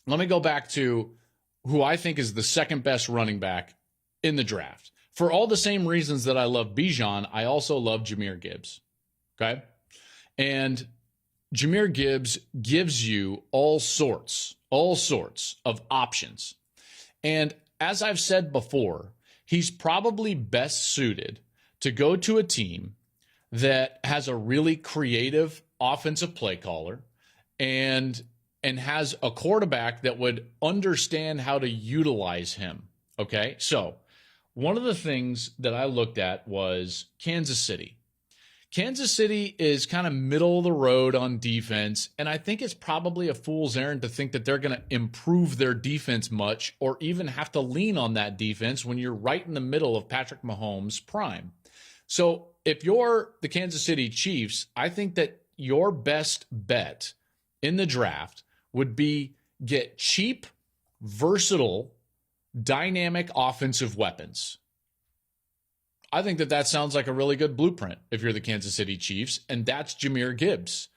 let me go back to who I think is the second best running back in the draft. For all the same reasons that I love Bijan, I also love Jahmyr Gibbs. Okay? And Jahmyr Gibbs gives you all sorts of options. And as I've said before, he's probably best suited to go to a team that has a really creative offensive play caller and has a quarterback that would understand how to utilize him. Okay? So, one of the things that I looked at was Kansas City. Kansas City is kind of middle of the road on defense, and I think it's probably a fool's errand to think that they're going to improve their defense much or even have to lean on that defense when you're right in the middle of Patrick Mahomes' prime. So if you're the Kansas City Chiefs, I think that your best bet in the draft would be get cheap, versatile, dynamic offensive weapons. I think that sounds like a really good blueprint if you're the Kansas City Chiefs, and that's Jahmyr Gibbs.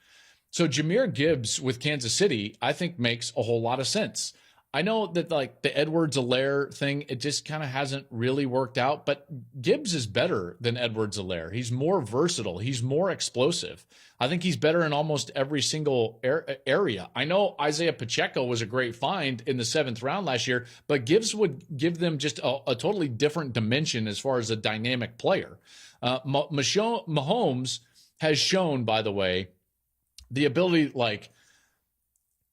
So Jahmyr Gibbs with Kansas City, I think makes a whole lot of sense. I know that like the Edwards-Helaire thing, it just kind of hasn't really worked out, but Gibbs is better than Edwards-Helaire. He's more versatile. He's more explosive. I think he's better in almost every single area. I know Isaiah Pacheco was a great find in the 7th round last year, but Gibbs would give them just a totally different dimension as far as a dynamic player. Mahomes has shown, by the way, the ability, like,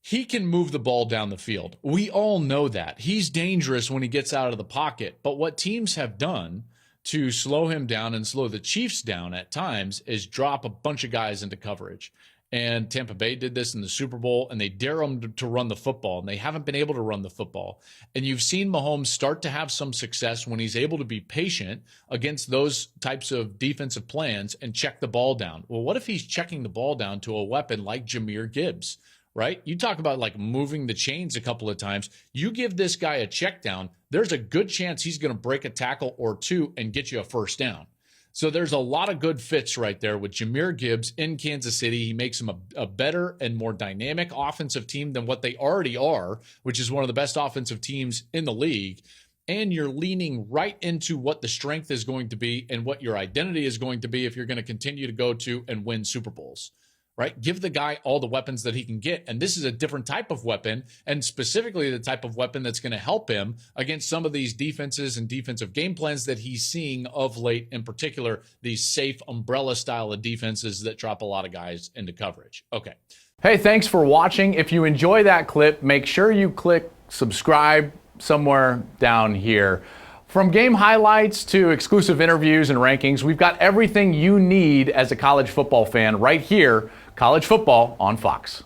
he can move the ball down the field. We all know that. He's dangerous when he gets out of the pocket. But what teams have done to slow him down and slow the Chiefs down at times is drop a bunch of guys into coverage. And Tampa Bay did this in the Super Bowl, and they dare them to run the football, and they haven't been able to run the football. And you've seen Mahomes start to have some success when he's able to be patient against those types of defensive plans and check the ball down. Well, what if he's checking the ball down to a weapon like Jahmyr Gibbs? Right? You talk about like moving the chains a couple of times. You give this guy a check down, there's a good chance he's going to break a tackle or two and get you a first down. So there's a lot of good fits right there with Jahmyr Gibbs in Kansas City. He makes them a better and more dynamic offensive team than what they already are, which is one of the best offensive teams in the league. And you're leaning right into what the strength is going to be and what your identity is going to be if you're going to continue to go to and win Super Bowls. Right? Give the guy all the weapons that he can get. And this is a different type of weapon, and specifically the type of weapon that's going to help him against some of these defenses and defensive game plans that he's seeing of late, in particular, these safe umbrella style of defenses that drop a lot of guys into coverage. Okay. Hey, thanks for watching. If you enjoy that clip, make sure you click subscribe somewhere down here. From game highlights to exclusive interviews and rankings, we've got everything you need as a college football fan right here. College football on Fox.